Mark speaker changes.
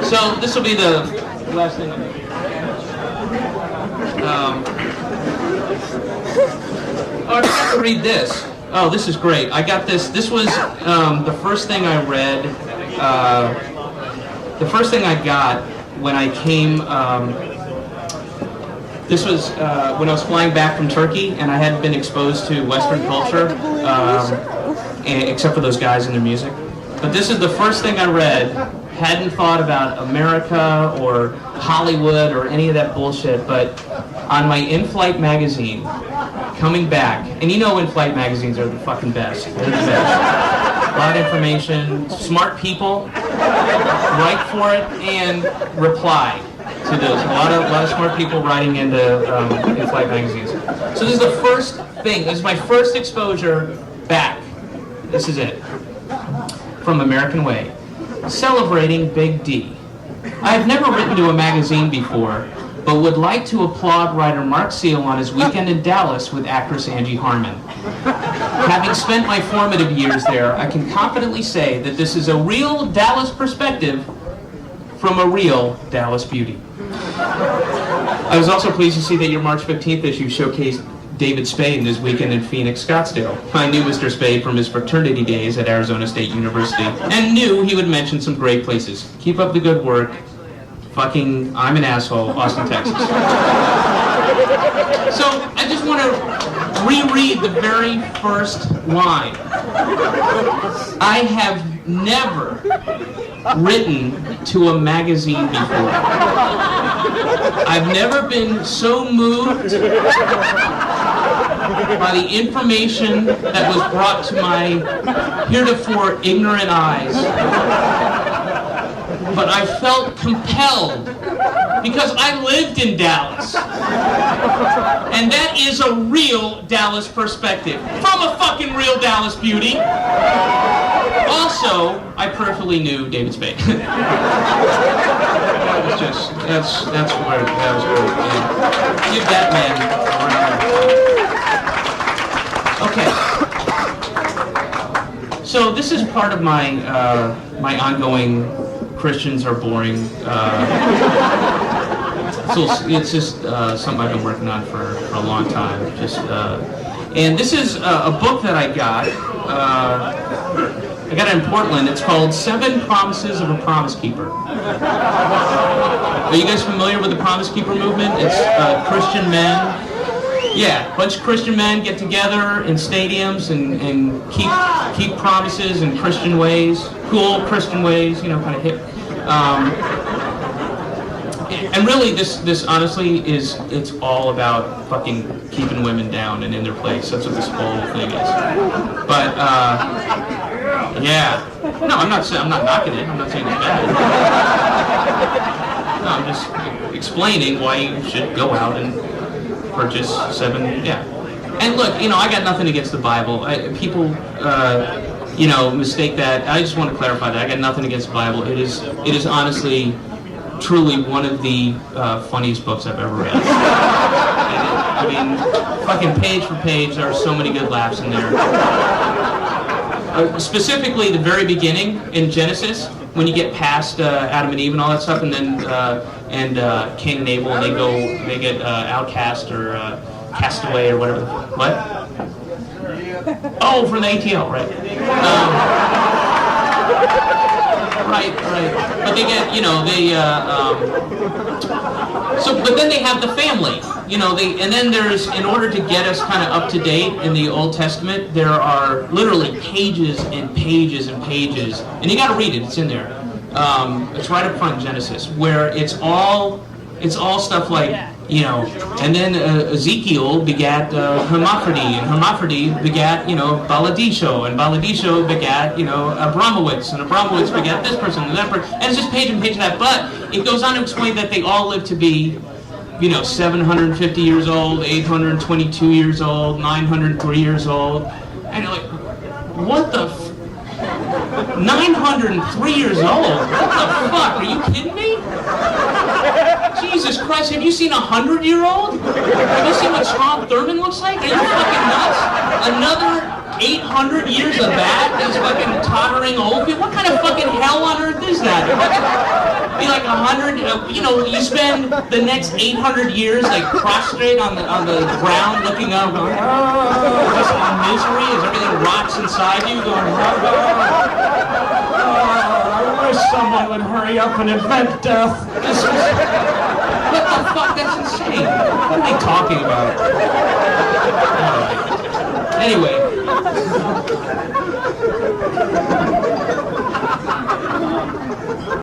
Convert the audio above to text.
Speaker 1: So this will be the last thing. Oh, I forgot to read this. Oh, this is great. I got this. This was the first thing I read. The first thing I got when I came. This was when I was flying back from Turkey, and I hadn't been exposed to Western culture, except for those guys and their music. But this is the first thing I read. Hadn't thought about America or Hollywood or any of that bullshit, but on my in-flight magazine, coming back, and you know in-flight magazines are the fucking best. They're the best. A lot of information, smart people write for it and reply to those. A lot of smart people writing into in-flight magazines. So this is the first thing. This is my first exposure back. This is it. From American Way. Celebrating Big D. I have never written to a magazine before, but would like to applaud writer Mark Seal on his weekend in Dallas with actress Angie Harmon. Having spent my formative years there, I can confidently say that this is a real Dallas perspective from a real Dallas beauty. I was also pleased to see that your March 15th issue showcased David Spade in his weekend in Phoenix, Scottsdale. I knew Mr. Spade from his fraternity days at Arizona State University and knew he would mention some great places. Keep up the good work. Fucking, I'm an asshole, Austin, Texas. So, I just want to reread the very first line. I have never written to a magazine before. I've never been so moved by the information that was brought to my heretofore ignorant eyes. But I felt compelled because I lived in Dallas. And that is a real Dallas perspective. From a fucking real Dallas beauty. Also, I perfectly knew David Spade. That was just, that's where, that was great. Yeah. Give that man a round of applause. Okay. So this is part of my, my ongoing Christians are boring. So it's just something I've been working on for a long time. And this is a book that I got. I got it in Portland. It's called 7 Promises of a Promise Keeper. Are you guys familiar with the Promise Keeper movement? It's Christian men. Yeah, a bunch of Christian men get together in stadiums and keep promises in Christian ways, cool Christian ways, you know, kind of hip. And really, this honestly it's all about fucking keeping women down and in their place. That's what this whole thing is. But yeah, no, I'm not knocking it. I'm not saying it's bad. No, I'm just explaining why you should go out and purchase 7, yeah. And look, you know, I got nothing against the Bible. People, you know, mistake that. I just want to clarify that. I got nothing against the Bible. It is honestly, truly one of the funniest books I've ever read. I mean, fucking page for page, there are so many good laughs in there. Specifically, the very beginning in Genesis, when you get past Adam and Eve and all that stuff, and then Cain and Abel, and they get outcast or cast away or whatever. What? Oh, from the ATL, right? Right. But they get, you know, but then they have the family, you know, and then there's, in order to get us kind of up to date in the Old Testament, there are literally pages and pages and pages, and you got to read it. It's in there. It's right up front in Genesis, where it's all stuff like, you know, and then Ezekiel begat Hermaphrodite, and Hermaphrodite begat, you know, Baladisho, and Baladisho begat, you know, Abramowitz, and Abramowitz begat this person and that person, and it's just page and page of that. But it goes on to explain that they all live to be, you know, 750 years old, 822 years old, 903 years old, and you're like, what the 903 years old? What the fuck? Are you kidding me? Jesus Christ, have you seen a 100-year-old? Have you seen what Tom Thurman looks like? Are you fucking nuts? Another 800 years of that is fucking tottering old people? What kind of fucking hell on earth is that? You like 100, you spend the next 800 years like prostrate on the ground looking up going, oh, just in misery as everything rots inside you going, I wish someone would hurry up and invent death. What the fuck? That's insane. What are they talking about? All right. Anyway.